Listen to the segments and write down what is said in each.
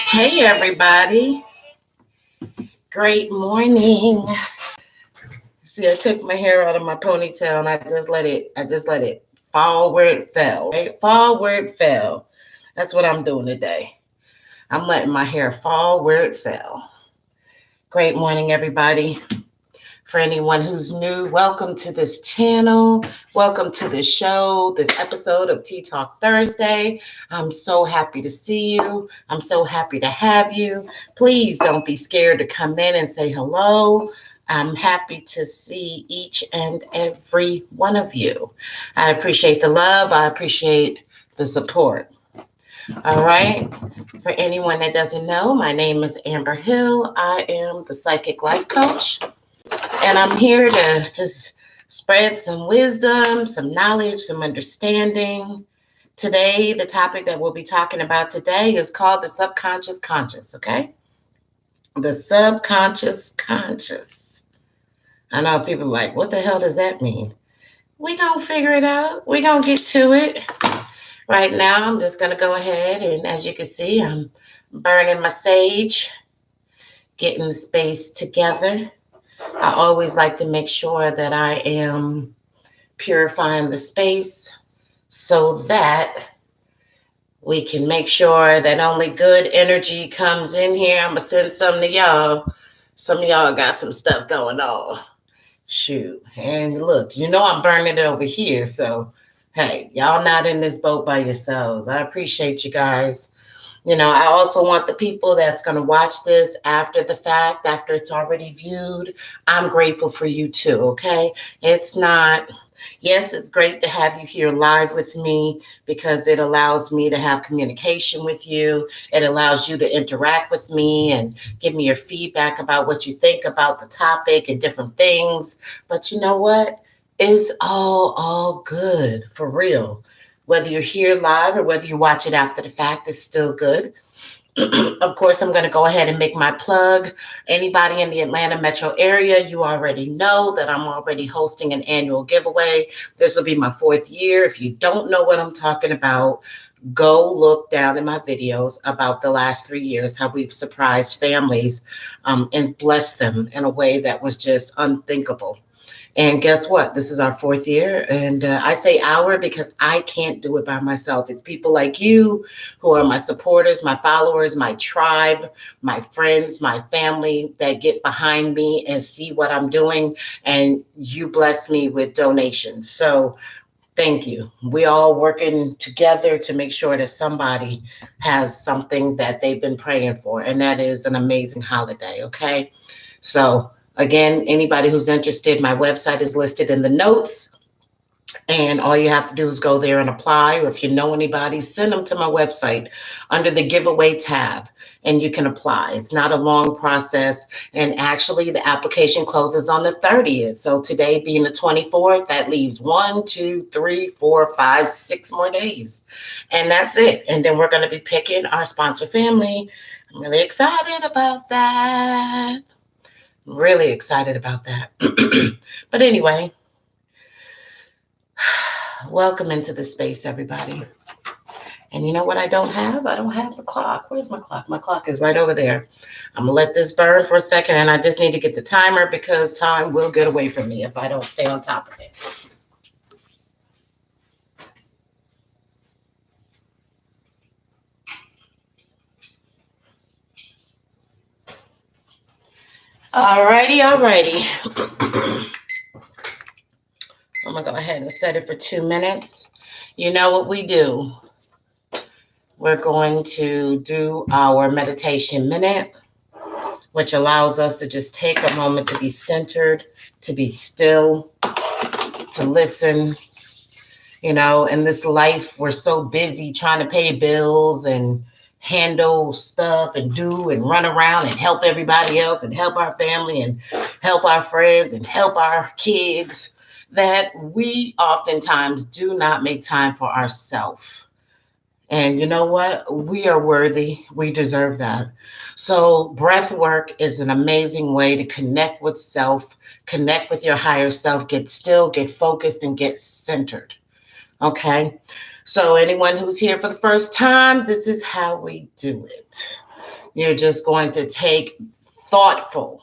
Hey everybody, great morning. See, I took my hair out of my ponytail and I just let it fall where it fell, right? Fall where it fell. That's what I'm doing today. I'm letting my hair fall where it fell. Great morning, everybody. For anyone who's new, welcome to this channel. Welcome to the show, this episode of Tea Talk Thursday. I'm so happy to see you. I'm so happy to have you. Please don't be scared to come in and say hello. I'm happy to see each and every one of you. I appreciate the love. I appreciate the support. All right. For anyone that doesn't know, my name is Amber Hill. I am the Psychic Life Coach. And I'm here to just spread some wisdom, some knowledge, some understanding. Today, the topic that we'll be talking about today is called the subconscious conscious, okay? The subconscious conscious. I know people are like, what the hell does that mean? We gonna figure it out. We gonna get to it. Right now, I'm just gonna go ahead and as you can see, I'm burning my sage, getting the space together. I always like to make sure that I am purifying the space so that we can make sure that only good energy comes in here. I'm going to send some to y'all. Some of y'all got some stuff going on. Shoot. And look, you know I'm burning it over here. So, hey, y'all not in this boat by yourselves. I appreciate you guys. You know, I also want the people that's going to watch this after the fact, after it's already viewed. I'm grateful for you too, okay? It's not, yes, it's great to have you here live with me because it allows me to have communication with you. It allows you to interact with me and give me your feedback about what you think about the topic and different things. But you know what? It's all good, for real. Whether you're here live or whether you watch it after the fact, it's still good. Of course, I'm going to go ahead and make my plug. Anybody in the Atlanta metro area, you already know that I'm already hosting an annual giveaway. This will be my 4th year. If you don't know what I'm talking about, go look down in my videos about the last 3 years, how we've surprised families and blessed them in a way that was just unthinkable. And guess what? This is our 4th year. And I say our because I can't do it by myself. It's people like you who are my supporters, my followers, my tribe, my friends, my family that get behind me and see what I'm doing. And you bless me with donations. So thank you. We all working together to make sure that somebody has something that they've been praying for. And that is an amazing holiday. Okay. So again, anybody who's interested, my website is listed in the notes. And all you have to do is go there and apply. Or if you know anybody, send them to my website under the giveaway tab and you can apply. It's not a long process. And actually, the application closes on the 30th. So today being the 24th, that leaves 1, 2, 3, 4, 5, 6 more days. And that's it. And then we're going to be picking our sponsor family. I'm really excited about that. Really excited about that. But anyway, welcome into the space, everybody. And you know what I don't have? I don't have the clock. Where's my clock? My clock is right over there. I'm going to let this burn for a second, and I just need to get the timer because time will get away from me if I don't stay on top of it. Alrighty. I'm going to go ahead and set it for 2 minutes. You know what we do? We're going to do our meditation minute, which allows us to just take a moment to be centered, to be still, to listen. You know, in this life, we're so busy trying to pay bills and handle stuff and do and run around and help everybody else and help our family and help our friends and help our kids that we oftentimes do not make time for ourselves. And you know what? We are worthy. We deserve that. So breath work is an amazing way to connect with self, connect with your higher self, get still, get focused, and get centered. Okay. So anyone who's here for the first time, this is how we do it. You're just going to take thoughtful,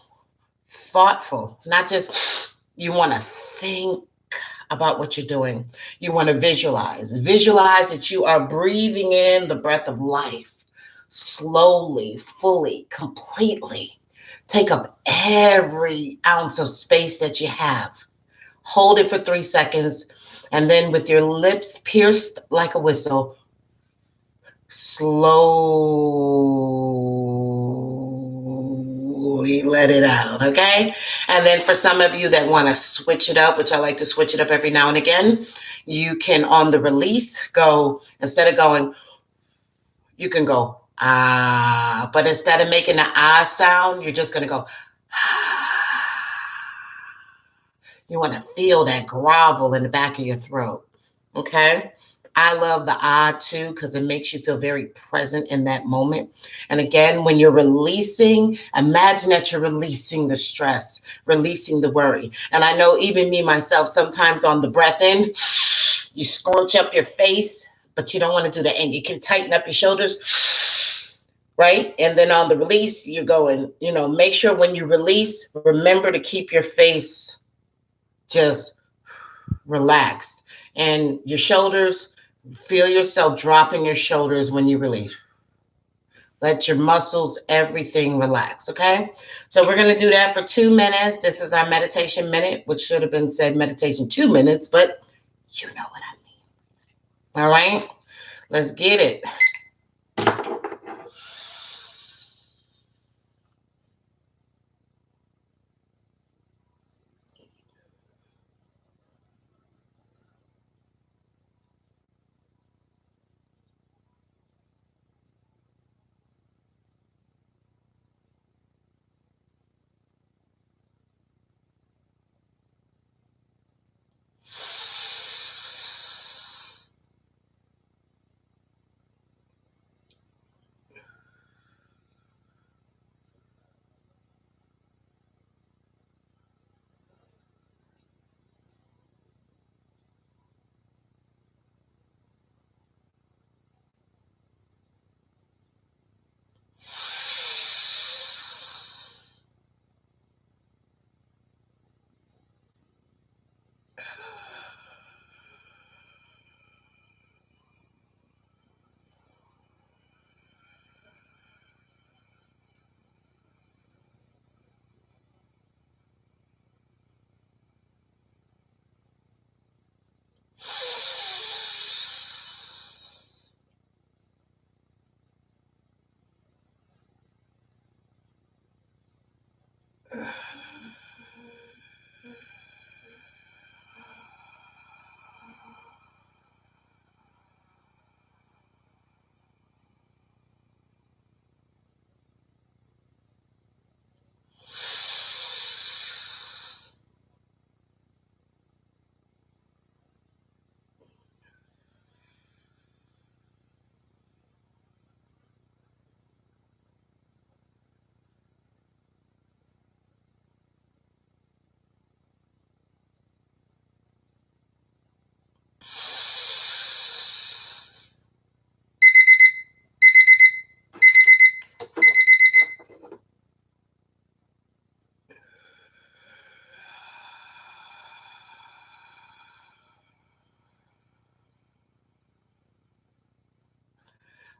not just you want to think about what you're doing. You want to visualize that you are breathing in the breath of life slowly, fully, completely. Take up every ounce of space that you have. Hold it for 3 seconds. And then with your lips pierced like a whistle, slowly let it out, okay? And then for some of you that want to switch it up, which I like to switch it up every now and again, you can, on the release, go, instead of going, you can go, ah, but instead of making the ah sound, you're just going to go, ah. You want to feel that grovel in the back of your throat, okay? I love the ah too because it makes you feel very present in that moment. And again, when you're releasing, imagine that you're releasing the stress, releasing the worry. And I know even me myself, sometimes on the breath in, you scrunch up your face, but you don't want to do that. And you can tighten up your shoulders, right? And then on the release, you're going, make sure when you release, remember to keep your face just relaxed. And your shoulders, feel yourself dropping your shoulders when you release. Let your muscles, everything relax, okay? So we're going to do that for 2 minutes. This is our meditation minute, which should have been said meditation 2 minutes, but you know what I mean. All right? Let's get it.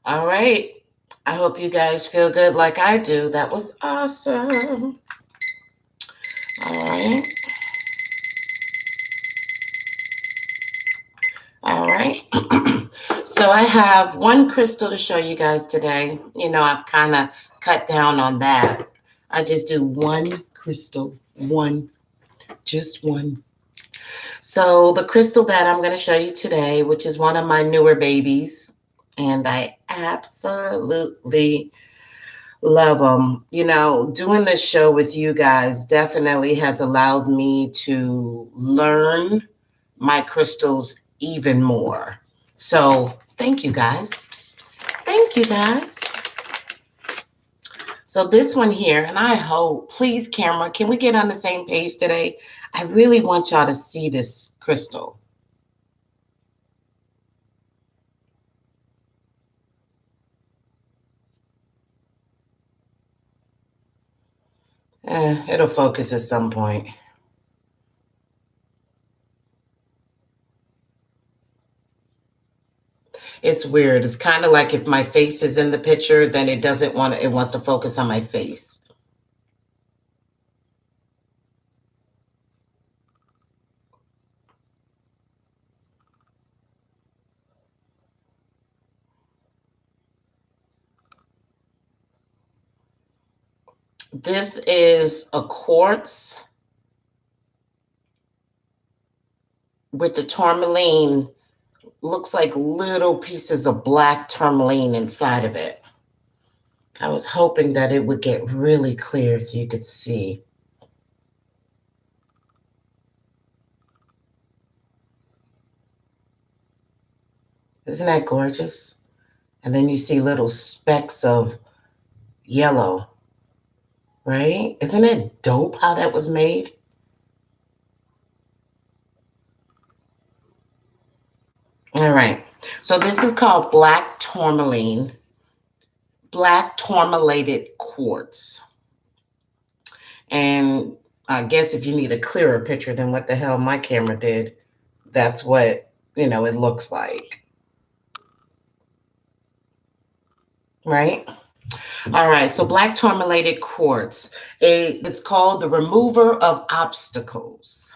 All right. I hope you guys feel good like I do. That was awesome. All right. All right. So I have one crystal to show you guys today. I've kind of cut down on that. I just do one crystal, just one. So the crystal that I'm going to show you today, which is one of my newer babies, and I absolutely love them. Doing this show with you guys definitely has allowed me to learn my crystals even more. So thank you guys. Thank you guys. So this one here, and I hope, please camera, can we get on the same page today? I really want y'all to see this crystal. It'll focus at some point. It's weird. It's kind of like if my face is in the picture, then it doesn't want to, it wants to focus on my face. This is a quartz with the tourmaline. Looks like little pieces of black tourmaline inside of it. I was hoping that it would get really clear so you could see. Isn't that gorgeous? And then you see little specks of yellow, right? Isn't it dope how that was made? All right. So this is called black tourmaline, black tourmalated quartz. And I guess if you need a clearer picture than what the hell my camera did, that's what, it looks like. Right? All right. So black tourmalated quartz, it's called the remover of obstacles.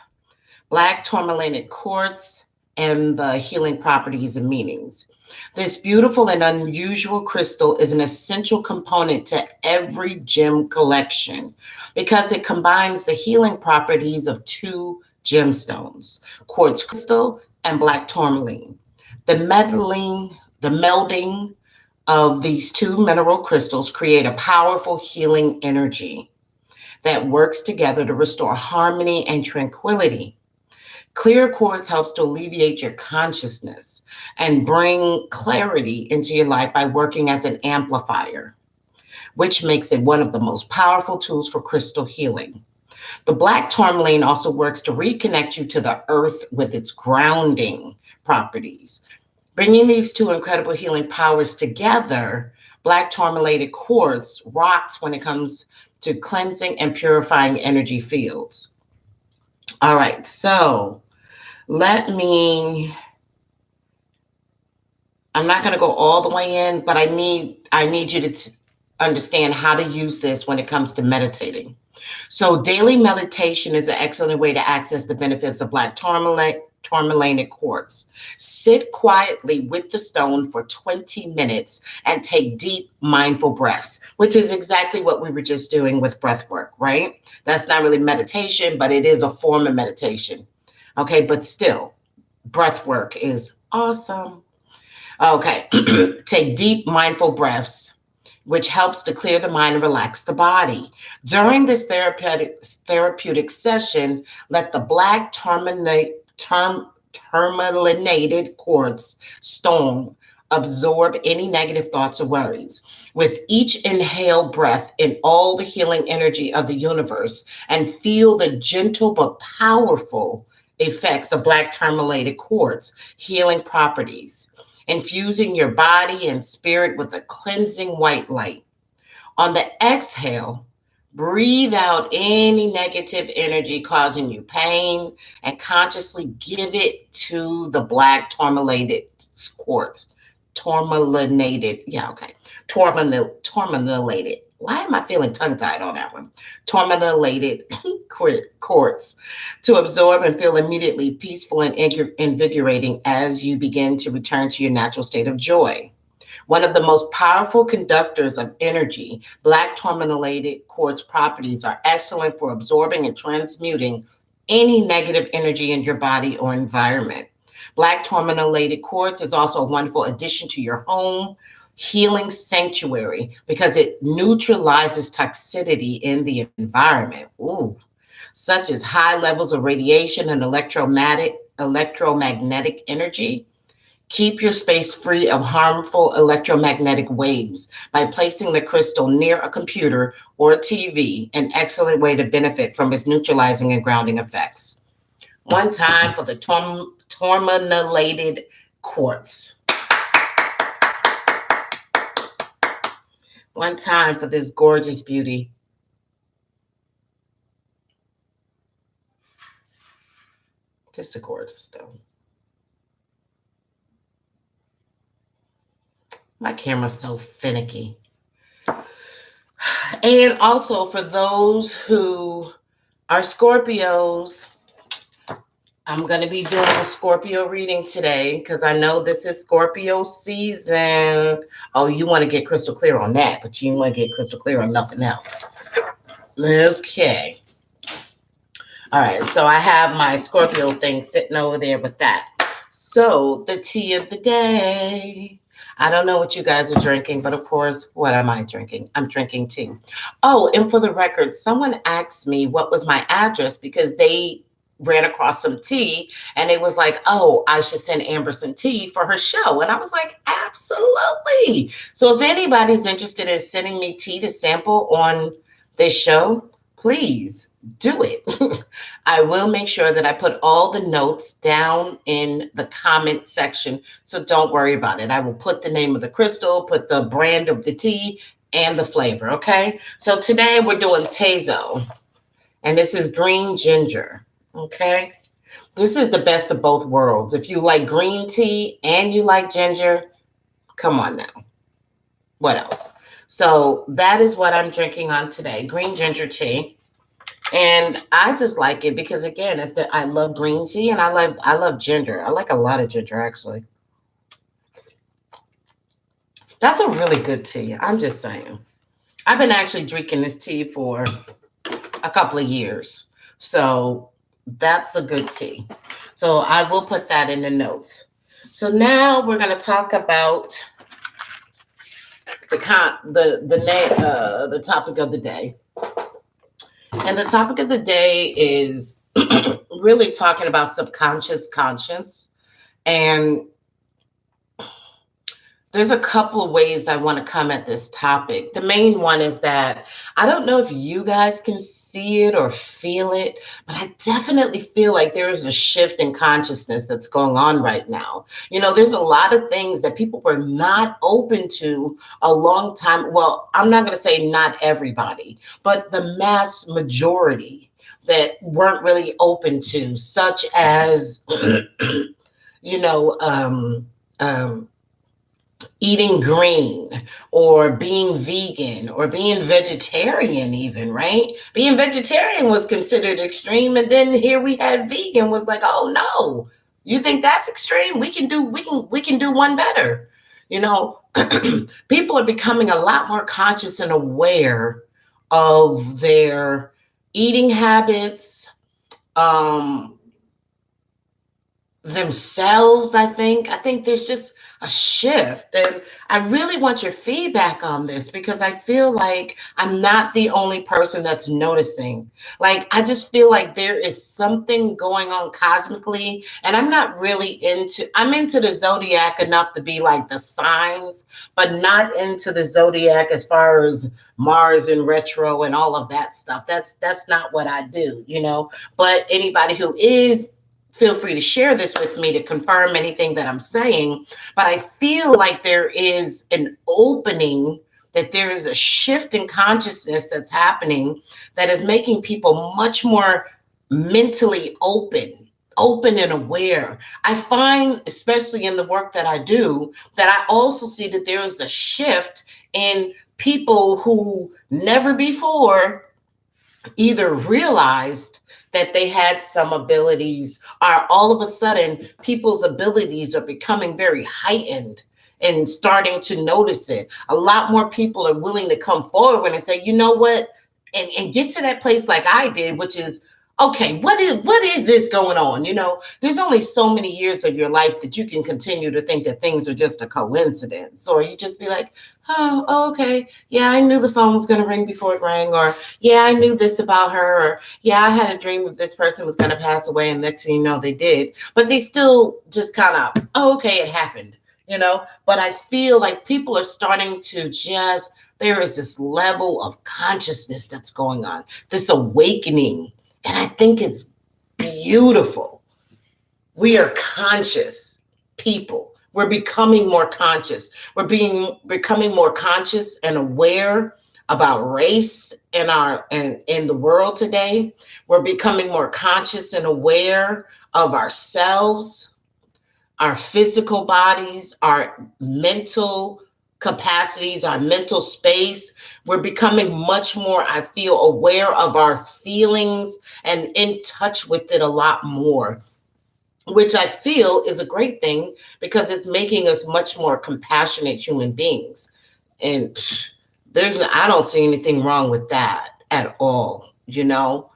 Black tourmalated quartz and the healing properties and meanings. This beautiful and unusual crystal is an essential component to every gem collection because it combines the healing properties of two gemstones, quartz crystal and black tourmaline. The melding of these two mineral crystals create a powerful healing energy that works together to restore harmony and tranquility. Clear quartz helps to alleviate your consciousness and bring clarity into your life by working as an amplifier, which makes it one of the most powerful tools for crystal healing. The black tourmaline also works to reconnect you to the earth with its grounding properties. Bringing these two incredible healing powers together, black tourmalated quartz rocks when it comes to cleansing and purifying energy fields. All right, so I'm not going to go all the way in, but I need you to understand how to use this when it comes to meditating. So daily meditation is an excellent way to access the benefits of black tourmalated quartz. Sit quietly with the stone for 20 minutes and take deep, mindful breaths, which is exactly what we were just doing with breath work, right? That's not really meditation, but it is a form of meditation. Okay, but still, breath work is awesome. Okay, take deep, mindful breaths, which helps to clear the mind and relax the body. During this therapeutic session, let the black tourmalinated quartz stone absorb any negative thoughts or worries. With each inhale breath in all the healing energy of the universe and feel the gentle but powerful effects of black tourmalated quartz healing properties, infusing your body and spirit with a cleansing white light. On the exhale, breathe out any negative energy causing you pain and consciously give it to the black tourmalated quartz. Tourmalinated. Yeah, okay. Tourmalinated. Why am I feeling tongue-tied on that one? Tourmalinated quartz to absorb and feel immediately peaceful and invigorating as you begin to return to your natural state of joy. One of the most powerful conductors of energy, black tourmalinated quartz properties are excellent for absorbing and transmuting any negative energy in your body or environment. Black tourmalinated quartz is also a wonderful addition to your home healing sanctuary because it neutralizes toxicity in the environment, such as high levels of radiation and electromagnetic energy. Keep your space free of harmful electromagnetic waves by placing the crystal near a computer or a TV, an excellent way to benefit from its neutralizing and grounding effects. One time for the tourmalinated quartz. One time for this gorgeous beauty. It's a gorgeous stone. My camera's so finicky. And also for those who are Scorpios, I'm going to be doing a Scorpio reading today because I know this is Scorpio season. Oh, you want to get crystal clear on that, but you want to get crystal clear on nothing else. Okay. All right. So I have my Scorpio thing sitting over there with that. So the tea of the day. I don't know what you guys are drinking, but of course, what am I drinking? I'm drinking tea. Oh, and for the record, someone asked me what was my address because they ran across some tea and it was like, oh, I should send Amber some tea for her show. And I was like, absolutely. So if anybody's interested in sending me tea to sample on this show, please do it. I will make sure that I put all the notes down in the comment section. So don't worry about it. I will put the name of the crystal, put the brand of the tea and the flavor. Okay. So today we're doing Tezo and this is green ginger. Okay. This is the best of both worlds. If you like green tea and you like ginger, come on now. What else? So that is what I'm drinking on today. Green ginger tea. And I just like it because again, I love green tea and I love ginger. I like a lot of ginger actually. That's a really good tea. I'm just saying. I've been actually drinking this tea for a couple of years. So that's a good tea. So I will put that in the notes. So now we're going to talk about the topic of the day. And the topic of the day is really talking about subconscious conscience. And there's a couple of ways I want to come at this topic. The main one is that I don't know if you guys can see it or feel it, but I definitely feel like there is a shift in consciousness that's going on right now. You know, there's a lot of things that people were not open to a long time. Well, I'm not going to say not everybody, but the mass majority that weren't really open to, such as, you know, eating green or being vegan or being vegetarian even, right? Being vegetarian was considered extreme. And then here we had vegan was like, oh no, you think that's extreme? We can do one better. You know, people are becoming a lot more conscious and aware of their eating habits, themselves. I think there's just a shift, and I really want your feedback on this because I feel like I'm not the only person that's noticing. Like, I just feel like there is something going on cosmically, and I'm into the zodiac enough to be like the signs, but not into the zodiac as far as Mars and retro and all of that stuff. That's not what I do, you know. But anybody who is, feel free to share this with me to confirm anything that I'm saying. But I feel like there is an opening, that there is a shift in consciousness that's happening that is making people much more mentally open and aware. I find, especially in the work that I do, that I also see that there is a shift in people who never before either realized that they had some abilities, or all of a sudden people's abilities are becoming very heightened and starting to notice it. A lot more people are willing to come forward and say, you know what, and get to that place like I did, which is, okay, what is this going on? You know, there's only so many years of your life that you can continue to think that things are just a coincidence, or you just be like, oh, okay, yeah, I knew the phone was going to ring before it rang, or yeah, I knew this about her, or yeah, I had a dream that this person was going to pass away, and next thing you know, they did. But they still just kind of, oh, okay, it happened, you know. But I feel like people are starting to just, there is this level of consciousness that's going on, this awakening. And I think it's beautiful. We are conscious people. We're becoming more conscious. We're becoming more conscious and aware about race in the world today. We're becoming more conscious and aware of ourselves, our physical bodies, our mental capacities, our mental space. We're becoming much more, I feel, aware of our feelings and in touch with it a lot more, which I feel is a great thing because it's making us much more compassionate human beings. And I don't see anything wrong with that at all, you know.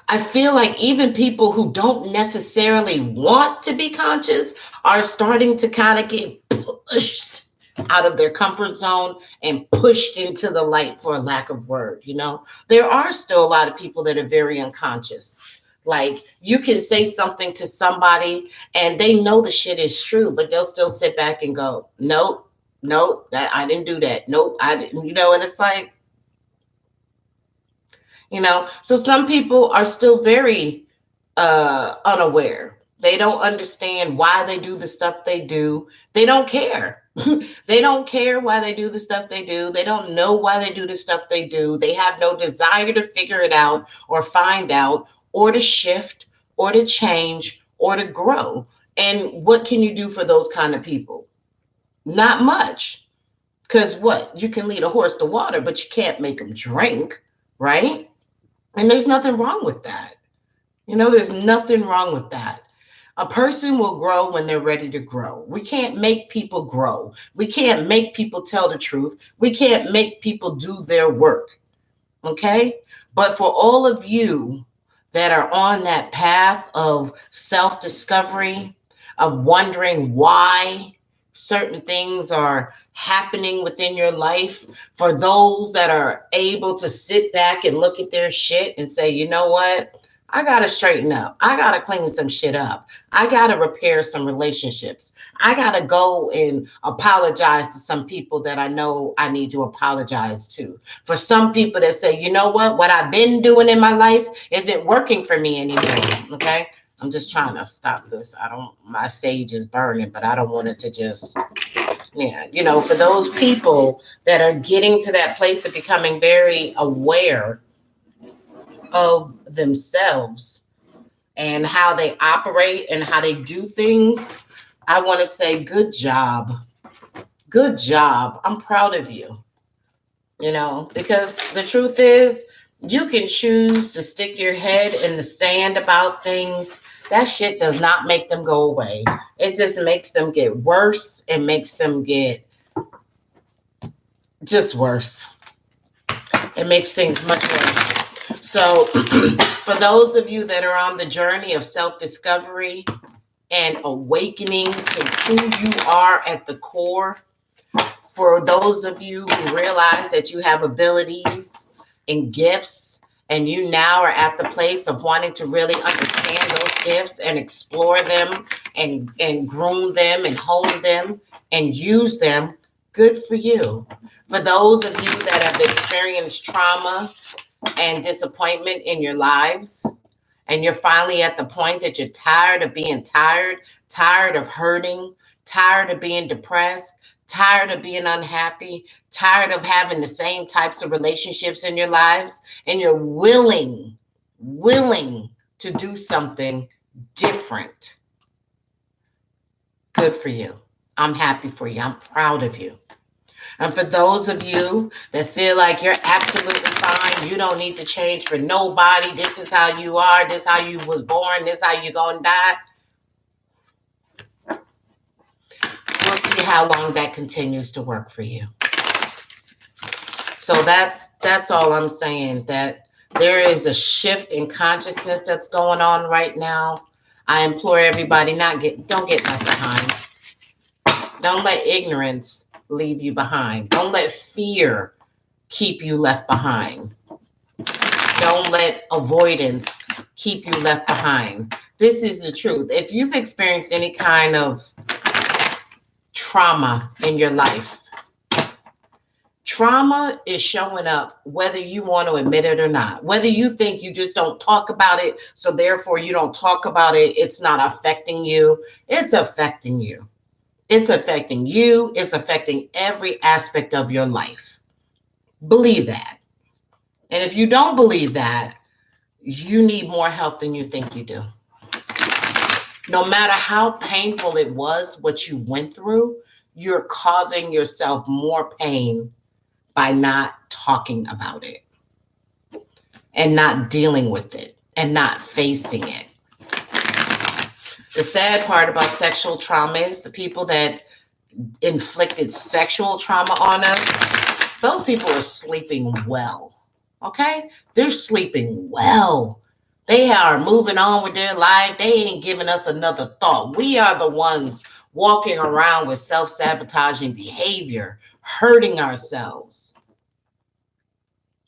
I feel like even people who don't necessarily want to be conscious are starting to kind of get pushed out of their comfort zone and pushed into the light, for a lack of word, you know. There are still a lot of people that are very unconscious. Like, you can say something to somebody and they know the shit is true, but they'll still sit back and go, nope, nope, that I didn't do that. Nope, I didn't, you know, and it's like, you know, so some people are still very unaware. They don't understand why they do the stuff they do. They don't care. They don't care why they do the stuff they do. They don't know why they do the stuff they do. They have no desire to figure it out or find out or to shift or to change or to grow. And what can you do for those kind of people? Not much. Because what? You can lead a horse to water, but you can't make them drink, right? And there's nothing wrong with that. You know, there's nothing wrong with that. A person will grow when they're ready to grow. We can't make people grow. We can't make people tell the truth. We can't make people do their work. Okay? But for all of you that are on that path of self-discovery, of wondering why certain things are happening within your life, for those that are able to sit back and look at their shit and say, you know what? I got to straighten up. I got to clean some shit up. I got to repair some relationships. I got to go and apologize to some people that I know I need to apologize to. For some people that say, you know what I've been doing in my life isn't working for me anymore. Okay. I'm just trying to stop this. My sage is burning, but I don't want it to just, yeah, you know, for those people that are getting to that place of becoming very aware of themselves and how they operate and how they do things, I want to say good job. Good job. I'm proud of you. You know, because the truth is, you can choose to stick your head in the sand about things. That shit does not make them go away. It just makes them get worse. It makes them get just worse. It makes things much worse. So for those of you that are on the journey of self-discovery and awakening to who you are at the core, for those of you who realize that you have abilities and gifts, and you now are at the place of wanting to really understand those gifts and explore them and groom them and hone them and use them, good for you. For those of you that have experienced trauma and disappointment in your lives, and you're finally at the point that you're tired of being tired of hurting, tired of being depressed, tired of being unhappy, tired of having the same types of relationships in your lives, and you're willing to do something different, good for you. I'm happy for you. I'm proud of you. And for those of you that feel like you're absolutely fine, you don't need to change for nobody. This is how you are. This is how you was born. This is how you're going to die. We'll see how long that continues to work for you. So that's all I'm saying, that there is a shift in consciousness that's going on right now. I implore everybody, don't get left behind. Don't let ignorance leave you behind. Don't let fear keep you left behind. Don't let avoidance keep you left behind. This is the truth. If you've experienced any kind of trauma in your life, trauma is showing up whether you want to admit it or not. Whether you think you just don't talk about it, so therefore you don't talk about it, it's not affecting you. It's affecting you. It's affecting you. It's affecting every aspect of your life. Believe that. And if you don't believe that, you need more help than you think you do. No matter how painful it was, what you went through, you're causing yourself more pain by not talking about it and not dealing with it and not facing it. The sad part about sexual trauma is the people that inflicted sexual trauma on us, those people are sleeping well. Okay? They're sleeping well. They are moving on with their life. They ain't giving us another thought. We are the ones walking around with self-sabotaging behavior, hurting ourselves,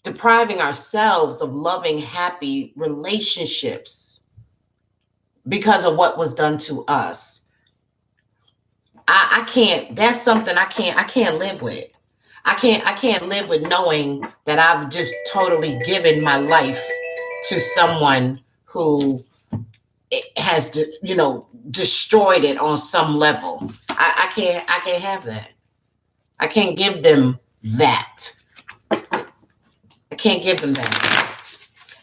depriving ourselves of loving, happy relationships because of what was done to us. I can't, that's something I can't live with. I can't live with knowing that I've just totally given my life to someone who has, destroyed it on some level. I can't have that. I can't give them that. I can't give them that.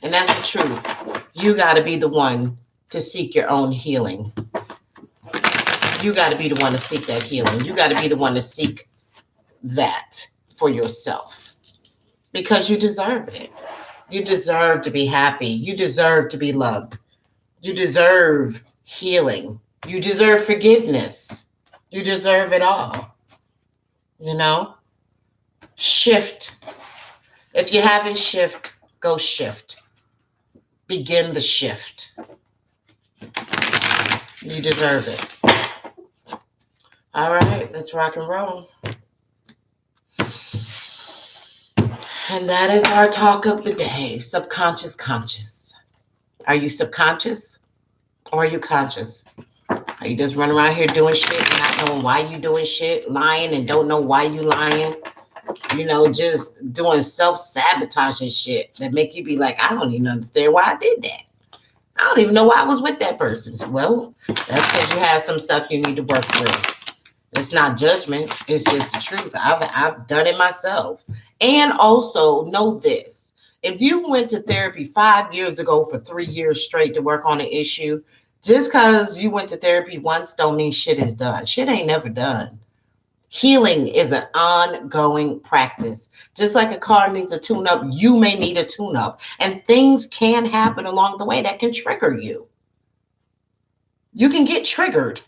And that's the truth. You got to be the one to seek your own healing. You got to be the one to seek that healing. You got to be the one to seek that for yourself, because you deserve it. You deserve to be happy. You deserve to be loved. You deserve healing. You deserve forgiveness. You deserve it all. Shift. If you haven't shift, go shift. Begin the shift. You deserve it. All right, let's rock and roll. And that is our talk of the day, subconscious, conscious. Are you subconscious or are you conscious? Are you just running around here doing shit and not knowing why you doing shit, lying and don't know why you lying? Just doing self-sabotaging shit that make you be like, I don't even understand why I did that. I don't even know why I was with that person. Well, that's because you have some stuff you need to work through. It's not judgment. It's just the truth. I've done it myself. And also know this. If you went to therapy 5 years ago for 3 years straight to work on an issue, just because you went to therapy once don't mean shit is done. Shit ain't never done. Healing is an ongoing practice. Just like a car needs a tune-up, you may need a tune-up. And things can happen along the way that can trigger you. You can get triggered.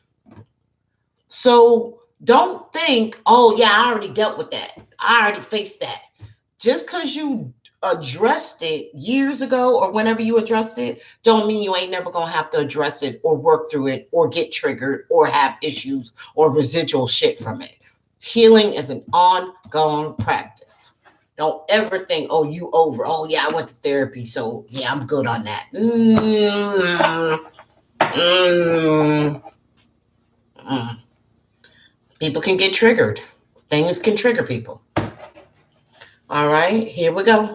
So don't think, oh, yeah, I already dealt with that. I already faced that. Just because you addressed it years ago or whenever you addressed it, don't mean you ain't never going to have to address it or work through it or get triggered or have issues or residual shit from it. Healing is an ongoing practice. Don't ever think, oh, you over. Oh, yeah, I went to therapy, so yeah, I'm good on that. People can get triggered. Things can trigger people. All right, here we go.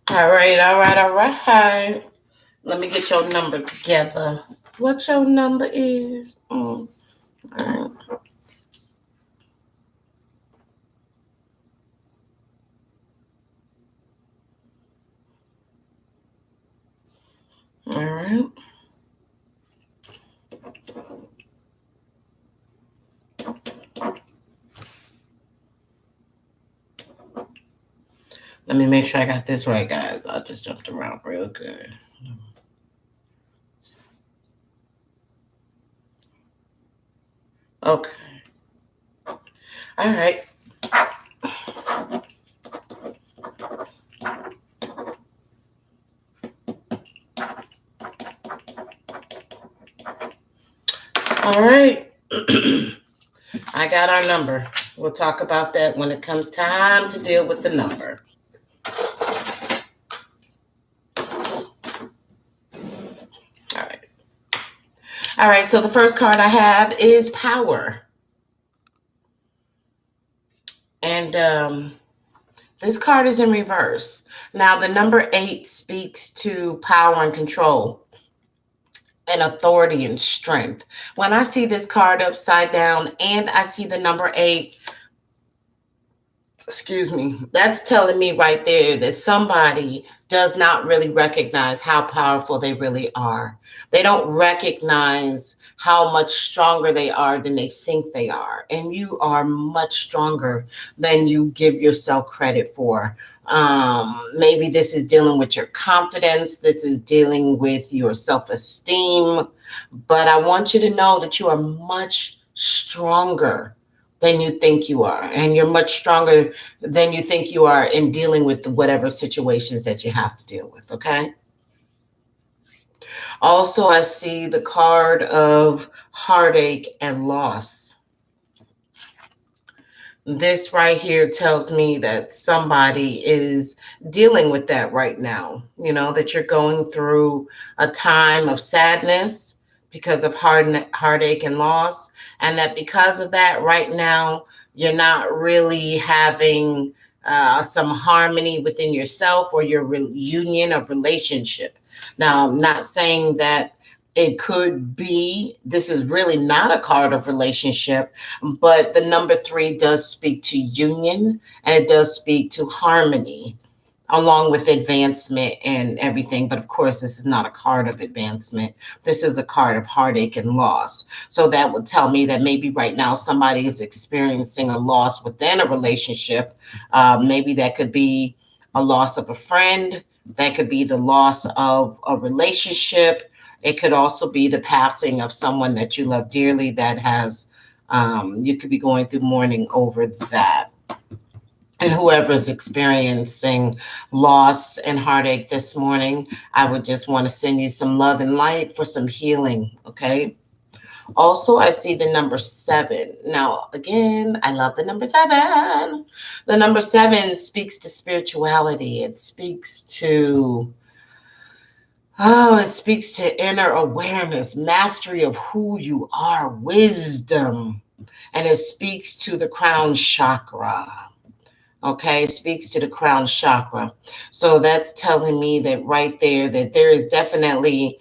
All right. Let me get your number together. What your number is? All right. All right. Let me make sure I got this right, guys. I just jumped around real good. Okay. All right. All right. I got our number. We'll talk about that when it comes time to deal with the number. All right. All right, so the first card I have is Power. And this card is in reverse. Now, the number 8 speaks to power and control and authority and strength. When I see this card upside down and I see the number 8, excuse me, that's telling me right there that somebody does not really recognize how powerful they really are. They don't recognize how much stronger they are than they think they are. And you are much stronger than you give yourself credit for. Maybe this is dealing with your confidence. This is dealing with your self-esteem. But I want you to know that you are much stronger than you think you are. And you're much stronger than you think you are in dealing with whatever situations that you have to deal with, okay? Also, I see the card of heartache and loss. This right here tells me that somebody is dealing with that right now, that you're going through a time of sadness because of heartache and loss, and that because of that right now, you're not really having some harmony within yourself or your union of relationship. Now, I'm not saying that it could be, this is really not a card of relationship, but the number 3 does speak to union, and it does speak to harmony along with advancement and everything. But of course, this is not a card of advancement. This is a card of heartache and loss. So that would tell me that maybe right now somebody is experiencing a loss within a relationship. Maybe that could be a loss of a friend. That could be the loss of a relationship. It could also be the passing of someone that you love dearly that has, you could be going through mourning over that. And whoever's experiencing loss and heartache this morning, I would just want to send you some love and light for some healing, okay? Also, I see the number 7. Now, again, I love the number 7. The number 7 speaks to spirituality. It speaks to it speaks to inner awareness, mastery of who you are, wisdom, and it speaks to the crown chakra. Okay, it speaks to the crown chakra. So that's telling me that right there, that there is definitely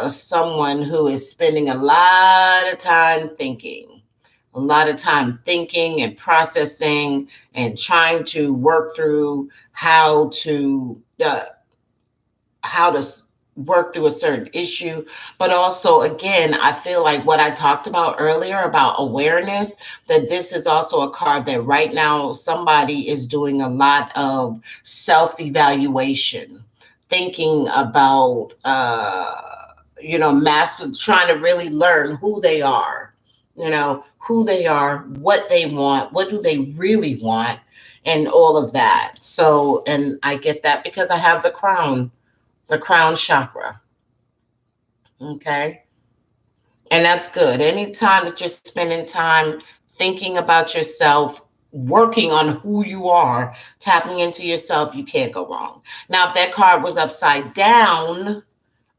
someone who is spending a lot of time thinking. A lot of time thinking and processing and trying to work through how to work through a certain issue. But also, again, I feel like what I talked about earlier about awareness, that this is also a card that right now somebody is doing a lot of self-evaluation, thinking about, trying to really learn who they are, what they want, what do they really want, and all of that. So, and I get that because I have the crown chakra. Okay. And that's good. Anytime that you're spending time thinking about yourself, working on who you are, tapping into yourself, you can't go wrong. Now, if that card was upside down,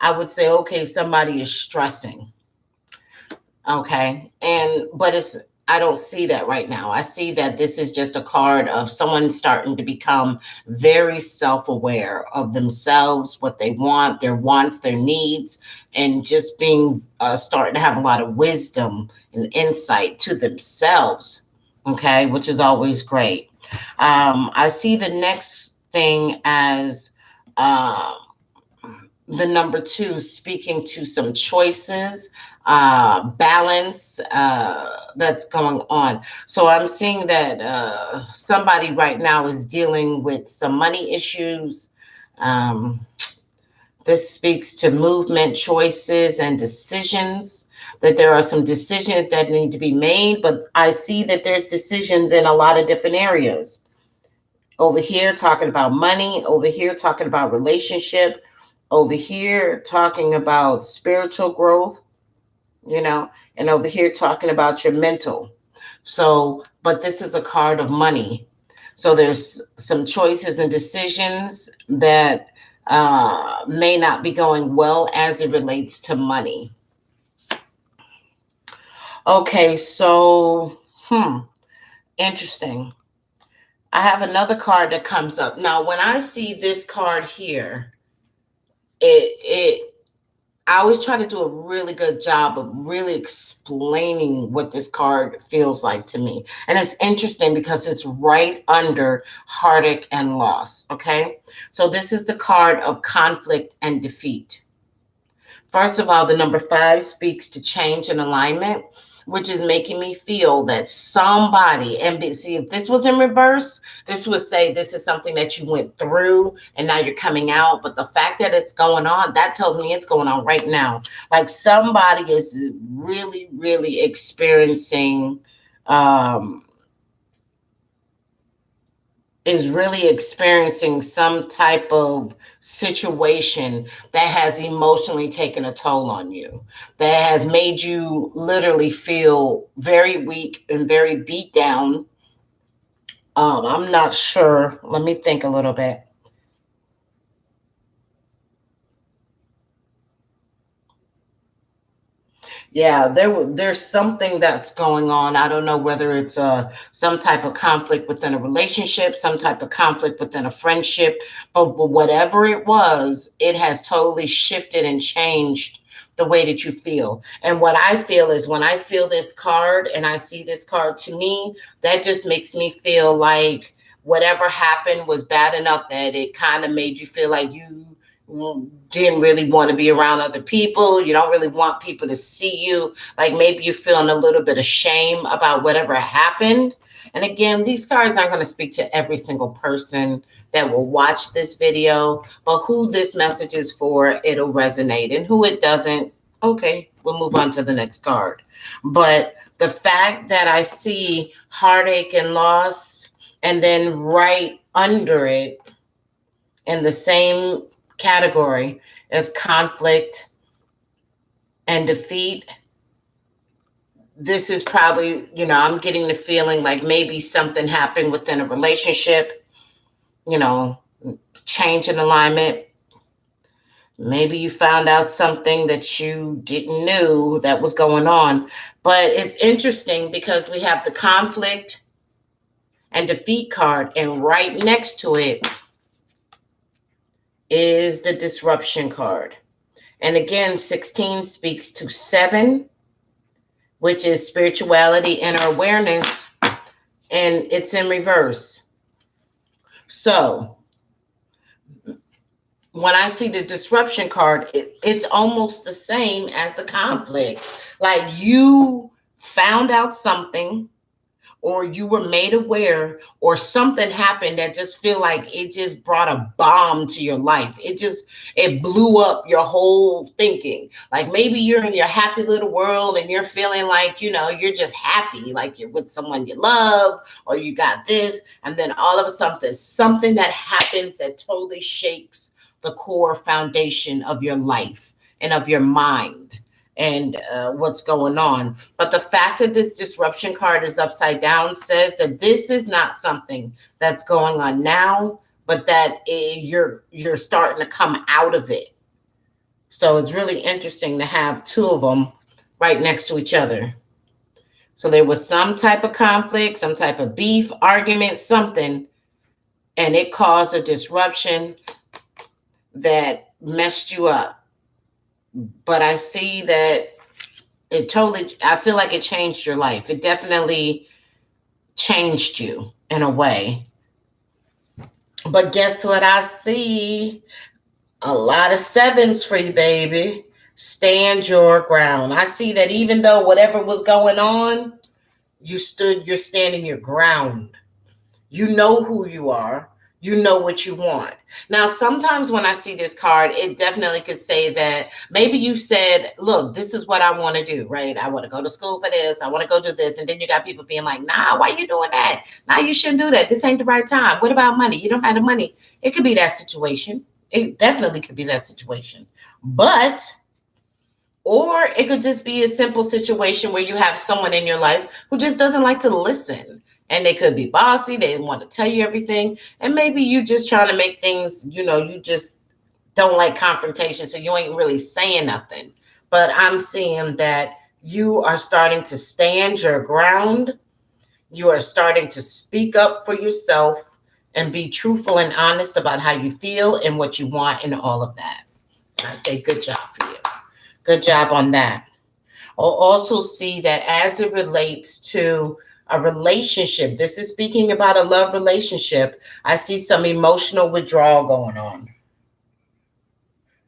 I would say, okay, somebody is stressing. Okay. But I don't see that right now. I see that this is just a card of someone starting to become very self-aware of themselves, what they want, their wants, their needs, and just being starting to have a lot of wisdom and insight to themselves. Okay, which is always great. I see the next thing as the number 2 speaking to some choices, balance that's going on. So I'm seeing that somebody right now is dealing with some money issues. This speaks to movement, choices, and decisions, that there are some decisions that need to be made, but I see that there's decisions in a lot of different areas. Over here talking about money, over here talking about relationship, over here talking about spiritual growth. you know, and over here talking about your mental. So, but this is a card of money. So there's some choices and decisions that may not be going well as it relates to money. Okay, so, interesting. I have another card that comes up. Now, when I see this card here, it I always try to do a really good job of really explaining what this card feels like to me. And it's interesting because it's right under heartache and loss. Okay. So this is the card of conflict and defeat. First of all, the number 5 speaks to change and alignment, which is making me feel that somebody, and see, if this was in reverse, this would say this is something that you went through and now you're coming out. But the fact that it's going on, that tells me it's going on right now. Like somebody is really, really experiencing some type of situation that has emotionally taken a toll on you, that has made you literally feel very weak and very beat down. I'm not sure. Let me think a little bit. Yeah, there's something that's going on. I don't know whether it's some type of conflict within a relationship, some type of conflict within a friendship, but whatever it was, it has totally shifted and changed the way that you feel. And what I feel is when I feel this card and I see this card, to me, that just makes me feel like whatever happened was bad enough that it kind of made you feel like you didn't really want to be around other people. You don't really want people to see you. Like maybe you're feeling a little bit of shame about whatever happened. And again, these cards aren't going to speak to every single person that will watch this video, but who this message is for, it'll resonate. And who it doesn't, okay, we'll move on to the next card. But the fact that I see heartache and loss, and then right under it, in the same category as conflict and defeat, this is probably, I'm getting the feeling like maybe something happened within a relationship, change in alignment. Maybe you found out something that you didn't know that was going on. But it's interesting because we have the conflict and defeat card, and right next to it is the disruption card. And again, 16 speaks to 7, which is spirituality, inner awareness, and it's in reverse. So when I see the disruption card, it's almost the same as the conflict. Like you found out something, or you were made aware, or something happened that just feel like it just brought a bomb to your life. It blew up your whole thinking. Like maybe you're in your happy little world and you're feeling like, you're just happy, like you're with someone you love, or you got this, and then all of a sudden there's something that happens that totally shakes the core foundation of your life and of your mind and what's going on. But the fact that this disruption card is upside down says that this is not something that's going on now, but that you're starting to come out of it. So it's really interesting to have 2 of them right next to each other. So there was some type of conflict, some type of beef, argument, something, and it caused a disruption that messed you up. But I see that I feel like it changed your life. It definitely changed you in a way. But guess what I see? A lot of 7s for you, baby. Stand your ground. I see that even though whatever was going on, you're standing your ground. You know who you are. You know what you want. Now, sometimes when I see this card, it definitely could say that maybe you said, look, this is what I want to do, right? I want to go to school for this. I want to go do this. And then you got people being like, nah, why are you doing that? Nah, you shouldn't do that. This ain't the right time. What about money? You don't have the money. It could be that situation. It definitely could be that situation. But Or it could just be a simple situation where you have someone in your life who just doesn't like to listen. And they could be bossy, they want to tell you everything. And maybe you just trying to make things, you just don't like confrontation, so you ain't really saying nothing. But I'm seeing that you are starting to stand your ground. You are starting to speak up for yourself and be truthful and honest about how you feel and what you want and all of that. And I say, good job for you. Good job on that. I'll also see that as it relates to a relationship, this is speaking about a love relationship. I see some emotional withdrawal going on.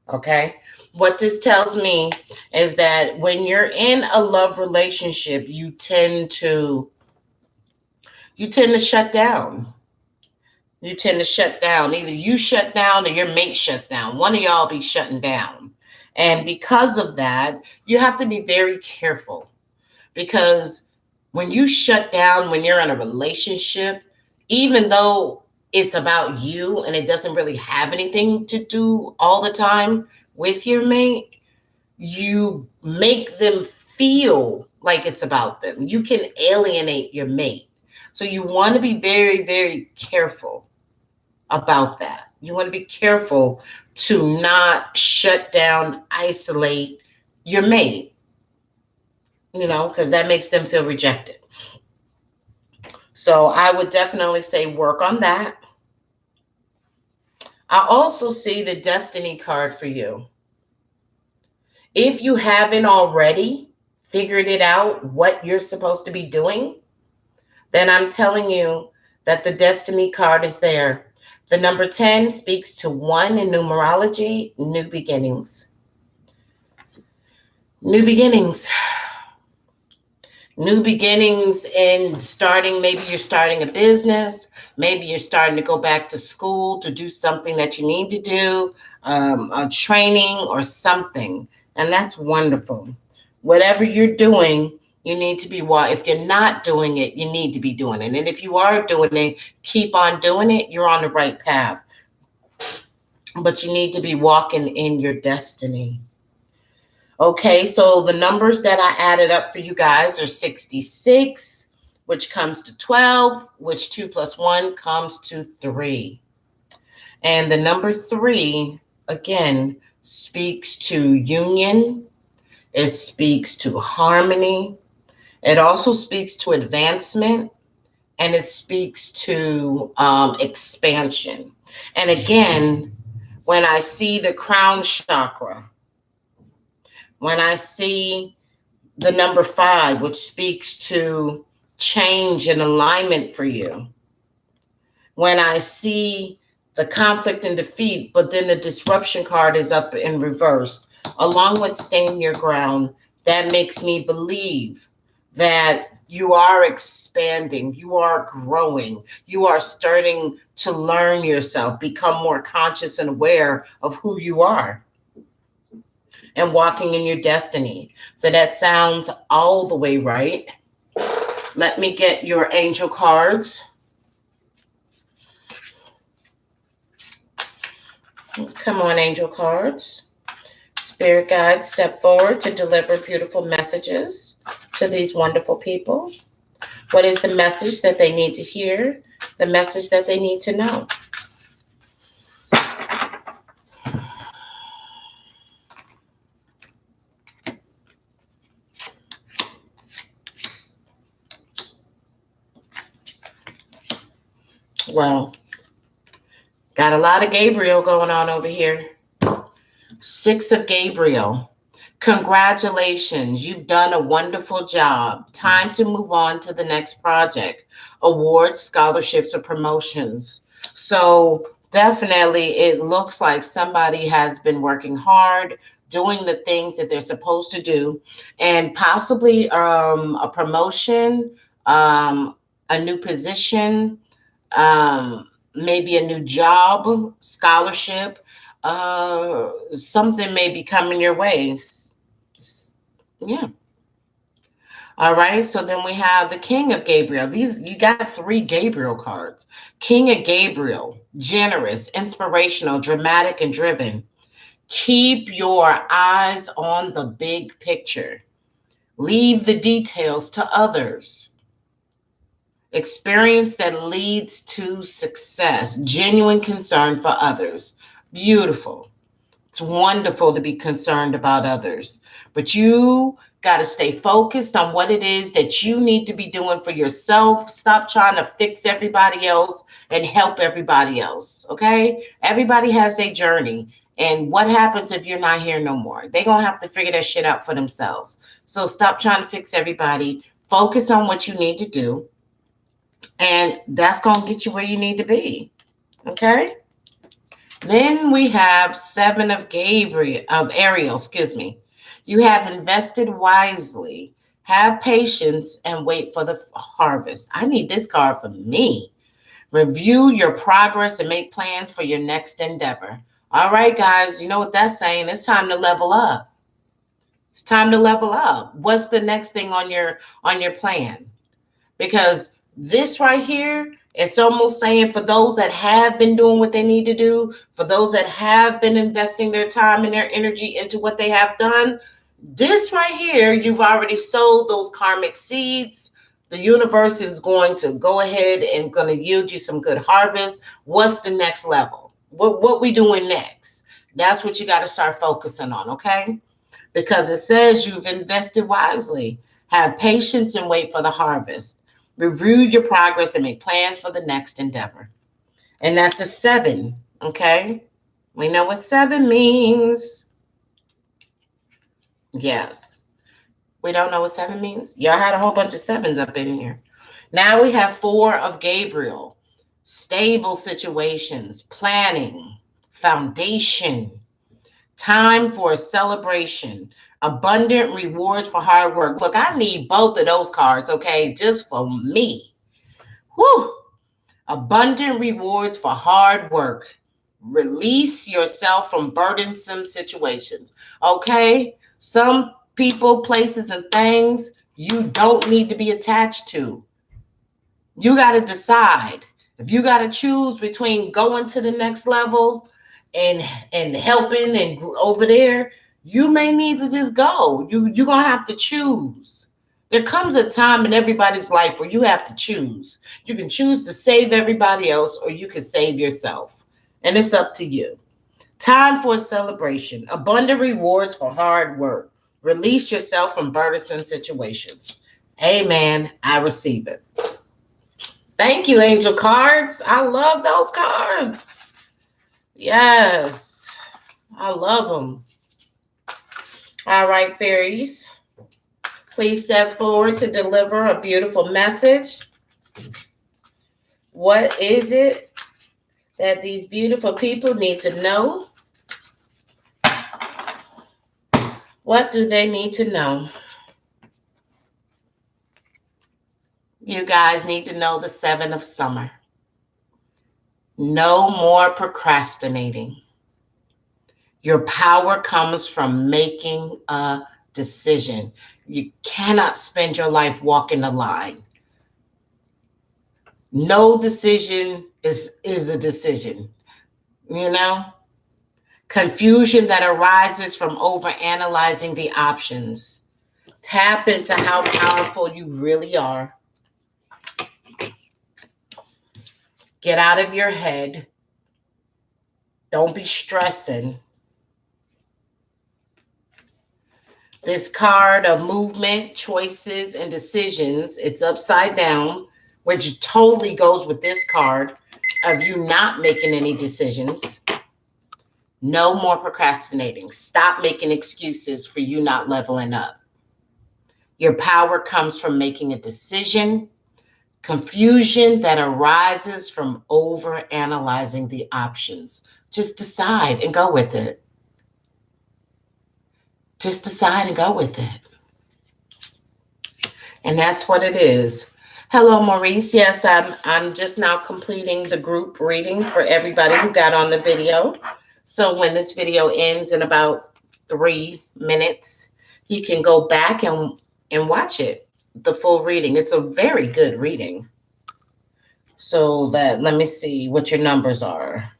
Okay. What this tells me is that when you're in a love relationship, you tend to shut down. You tend to shut down. Either you shut down or your mate shuts down. One of y'all be shutting down. And because of that, you have to be very careful, because when you shut down, when you're in a relationship, even though it's about you and it doesn't really have anything to do all the time with your mate, you make them feel like it's about them. You can alienate your mate. So you want to be very, very careful about that. You want to be careful to not shut down, isolate your mate, because that makes them feel rejected. So I would definitely say work on that. I also see the destiny card for you. If you haven't already figured it out, what you're supposed to be doing, then I'm telling you that the destiny card is there. The number 10 speaks to 1 in numerology, new beginnings. New beginnings. New beginnings in starting. Maybe you're starting a business. Maybe you're starting to go back to school to do something that you need to do, a training or something. And that's wonderful. Whatever you're doing, you need to be, if you're not doing it, you need to be doing it. And if you are doing it, keep on doing it. You're on the right path. But you need to be walking in your destiny. Okay, so the numbers that I added up for you guys are 66, which comes to 12, which 2 plus 1 comes to 3. And the number 3, again, speaks to union. It speaks to harmony. It also speaks to advancement. And it speaks to expansion. And again, when I see the crown chakra, when I see the number 5, which speaks to change and alignment for you, when I see the conflict and defeat, but then the disruption card is up in reverse, along with staying your ground, that makes me believe that you are expanding, you are growing, you are starting to learn yourself, become more conscious and aware of who you are, and walking in your destiny. So that sounds all the way right. Let me get your angel cards. Come on, angel cards. Spirit guides, step forward to deliver beautiful messages to these wonderful people. What is the message that they need to hear? The message that they need to know? Well, got a lot of Gabriel going on over here. 6 of Gabriel. Congratulations. You've done a wonderful job. Time to move on to the next project. Awards, scholarships, or promotions. So definitely it looks like somebody has been working hard, doing the things that they're supposed to do, and possibly a promotion, a new position, maybe a new job, scholarship, something may be coming your way. Yeah. All right. So then we have the King of Gabriel. You got 3 Gabriel cards. King of Gabriel, generous, inspirational, dramatic, and driven. Keep your eyes on the big picture. Leave the details to others. Experience that leads to success. Genuine concern for others. Beautiful. It's wonderful to be concerned about others, but you got to stay focused on what it is that you need to be doing for yourself. Stop trying to fix everybody else and help everybody else, okay? Everybody has a journey. And what happens if you're not here no more? They're going to have to figure that shit out for themselves. So stop trying to fix everybody. Focus on what you need to do. And that's going to get you where you need to be, okay? Then we have 7 of Ariel, excuse me. You have invested wisely, have patience, and wait for the harvest. I need this card for me. Review your progress and make plans for your next endeavor. All right, guys, you know what that's saying? It's time to level up. It's time to level up. What's the next thing on your plan? Because this right here, it's almost saying for those that have been doing what they need to do, for those that have been investing their time and their energy into what they have done, this right here, you've already sowed those karmic seeds. The universe is going to go ahead and going to yield you some good harvest. What's the next level? What we doing next? That's what you got to start focusing on, okay? Because it says you've invested wisely. Have patience and wait for the harvest. Review your progress and make plans for the next endeavor. And that's a 7, okay? We know what 7 means. Yes. We don't know what 7 means? Y'all had a whole bunch of 7s up in here. Now we have 4 of Gabriel. Stable situations, planning, foundation, time for a celebration, abundant rewards for hard work. Look, I need both of those cards, okay? Just for me. Whew. Abundant rewards for hard work. Release yourself from burdensome situations, okay? Some people, places, and things you don't need to be attached to. You got to decide. If you got to choose between going to the next level and helping and over there, you may need to just go. You're going to have to choose. There comes a time in everybody's life where you have to choose. You can choose to save everybody else or you can save yourself. And it's up to you. Time for a celebration. Abundant rewards for hard work. Release yourself from burdensome situations. Amen. I receive it. Thank you, angel cards. I love those cards. Yes, I love them. All right, fairies. Please step forward to deliver a beautiful message. What is it that these beautiful people need to know? What do they need to know? You guys need to know the 7 of summer. No more procrastinating. Your power comes from making a decision. You cannot spend your life walking a line. No decision is a decision, you know? Confusion that arises from overanalyzing the options. Tap into how powerful you really are. Get out of your head. Don't be stressing. This card of movement, choices, and decisions, it's upside down, which totally goes with this card of you not making any decisions. No more procrastinating. Stop making excuses for you not leveling up. Your power comes from making a decision. Confusion that arises from overanalyzing the options. Just decide and go with it. Just decide and go with it. And that's what it is. Hello, Maurice. Yes, I'm just now completing the group reading for everybody who got on the video. So when this video ends in about 3 minutes, you can go back and watch it, the full reading. It's a very good reading. So that, let me see what your numbers are.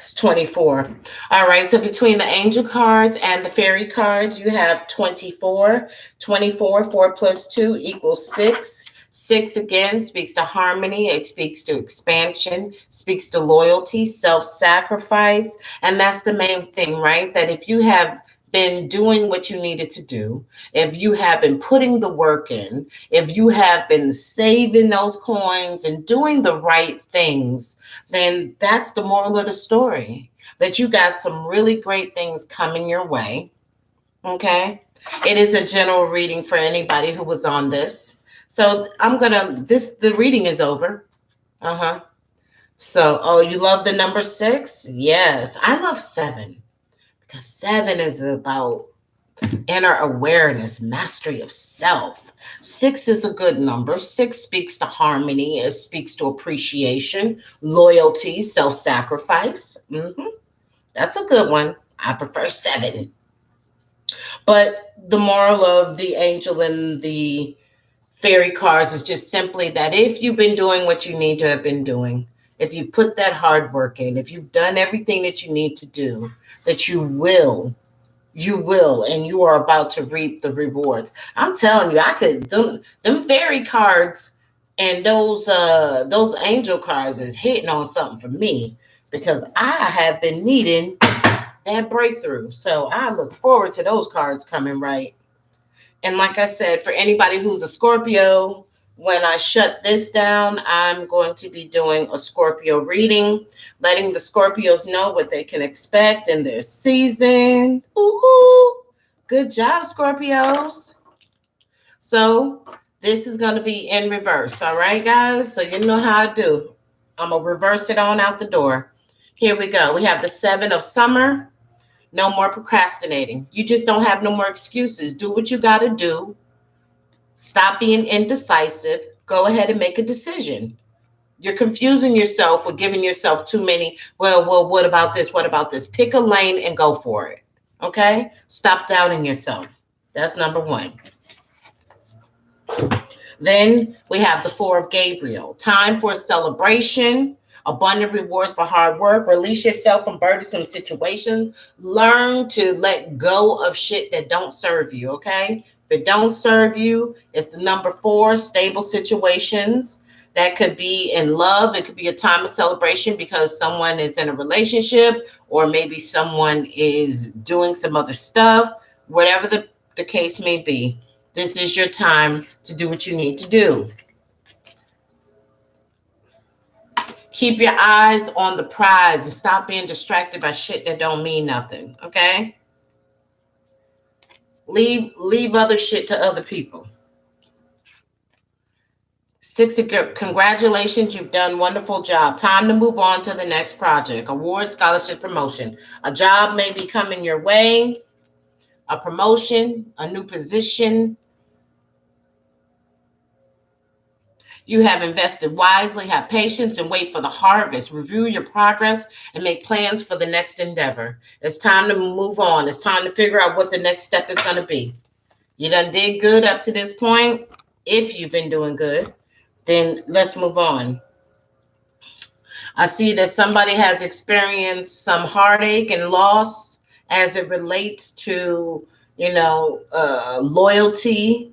It's 24. All right. So between the angel cards and the fairy cards, you have 24. 24, 4 plus 2 equals 6. 6 again speaks to harmony. It speaks to expansion, speaks to loyalty, self sacrifice. And that's the main thing, right? That if you have been doing what you needed to do, if you have been putting the work in, if you have been saving those coins and doing the right things, then that's the moral of the story. That you got some really great things coming your way. Okay. It is a general reading for anybody who was on this. So the reading is over. Uh-huh. So, oh, you love the number 6? Yes. I love 7 because 7 is about inner awareness, mastery of self. 6 is a good number. 6 speaks to harmony. It speaks to appreciation, loyalty, self-sacrifice. That's a good one. I prefer 7. But the moral of the angel and the fairy cards is just simply that if you've been doing what you need to have been doing, if you put that hard work in, if you've done everything that you need to do, that you will, and you are about to reap the rewards. I'm telling you, I could them fairy cards and those angel cards is hitting on something for me because I have been needing that breakthrough. So I look forward to those cards coming right. And like I said, for anybody who's a Scorpio, when I shut this down, I'm going to be doing a Scorpio reading, letting the Scorpios know what they can expect in their season. Ooh, good job, Scorpios. So this is going to be in reverse. All right, guys? So you know how I do. I'm going to reverse it on out the door. Here we go. We have the 7 of summer. No more procrastinating. You just don't have no more excuses. Do what you got to do. Stop being indecisive. Go ahead and make a decision. You're confusing yourself with giving yourself too many. Well, what about this? What about this? Pick a lane and go for it. Okay? Stop doubting yourself. That's number 1. Then we have the 4 of Gabriel. Time for a celebration. Abundant rewards for hard work. Release yourself from burdensome situations. Learn to let go of shit that don't serve you, okay? If it don't serve you, it's the number 4, stable situations. That could be in love. It could be a time of celebration because someone is in a relationship or maybe someone is doing some other stuff. Whatever the case may be, this is your time to do what you need to do. Keep your eyes on the prize and stop being distracted by shit that don't mean nothing, okay? Leave other shit to other people. 6, congratulations, you've done a wonderful job. Time to move on to the next project. Award, scholarship, promotion. A job may be coming your way, a promotion, a new position. You have invested wisely, have patience, and wait for the harvest. Review your progress and make plans for the next endeavor. It's time to move on. It's time to figure out what the next step is going to be. You done did good up to this point. If you've been doing good, then let's move on. I see that somebody has experienced some heartache and loss as it relates to, loyalty.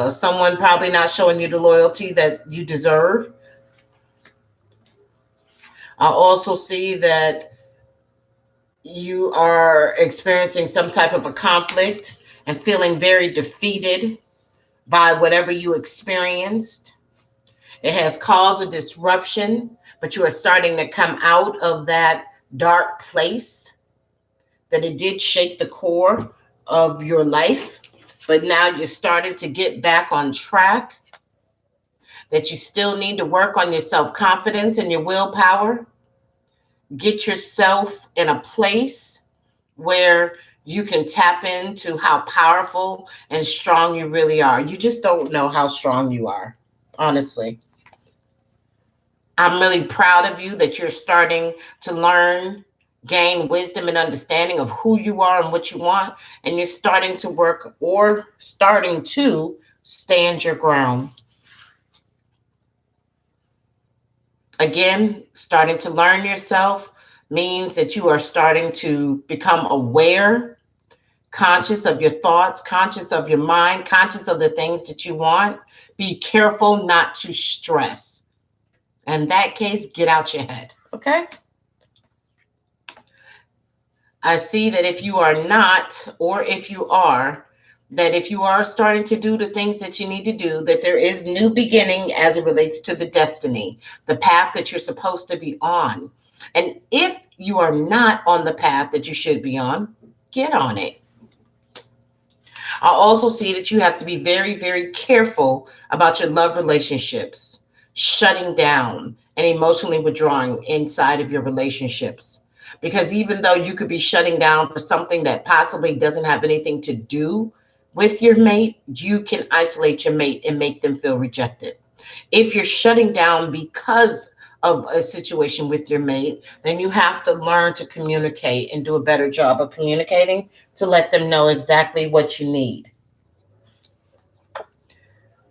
Someone probably not showing you the loyalty that you deserve. I also see that you are experiencing some type of a conflict and feeling very defeated by whatever you experienced. It has caused a disruption, but you are starting to come out of that dark place, that it did shake the core of your life, but now you're starting to get back on track, that you still need to work on your self-confidence and your willpower. Get yourself in a place where you can tap into how powerful and strong you really are. You just don't know how strong you are, honestly. I'm really proud of you that you're starting to learn, gain wisdom and understanding of who you are and what you want, and you're starting to work or starting to stand your ground. Again, starting to learn yourself, means that you are starting to become aware, conscious of your thoughts, conscious of your mind, conscious of the things that you want. Be careful not to stress. In that case, get out your head. Okay? I see that if you are not, or if you are, that if you are starting to do the things that you need to do, that there is new beginning as it relates to the destiny, the path that you're supposed to be on. And if you are not on the path that you should be on, get on it. I also see that you have to be very, very careful about your love relationships, shutting down and emotionally withdrawing inside of your relationships. Because even though you could be shutting down for something that possibly doesn't have anything to do with your mate, you can isolate your mate and make them feel rejected. If you're shutting down because of a situation with your mate, then you have to learn to communicate and do a better job of communicating to let them know exactly what you need.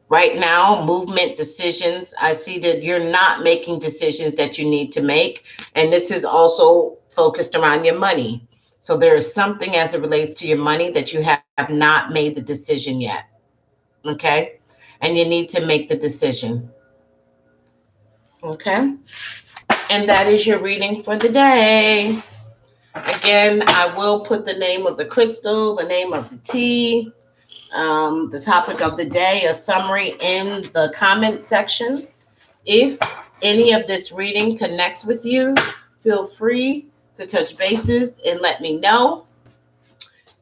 Right now, movement decisions, I see that you're not making decisions that you need to make. And this is also focused around your money. So there is something as it relates to your money that you have not made the decision yet. Okay? And you need to make the decision. Okay? And that is your reading for the day. Again, I will put the name of the crystal, the name of the tea, the topic of the day, a summary in the comment section. If any of this reading connects with you, feel free to touch bases and let me know.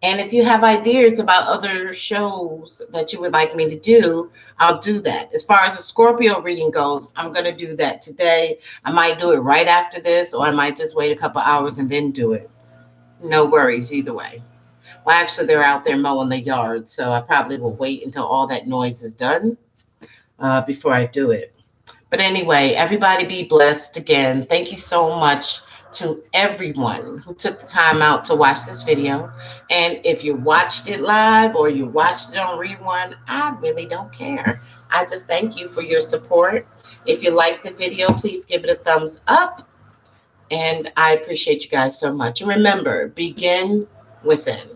And if you have ideas about other shows that you would like me to do, I'll do that. As far as the Scorpio reading goes, I'm going to do that today. I might do it right after this, or I might just wait a couple hours and then do it. No worries either way. Well, actually, they're out there mowing the yard, so I probably will wait until all that noise is done before I do it. But anyway, everybody be blessed again. Thank you so much to everyone who took the time out to watch this video. And if you watched it live or you watched it on rerun, I really don't care. I just thank you for your support. If you liked the video, please give it a thumbs up. And I appreciate you guys so much. And remember, begin within.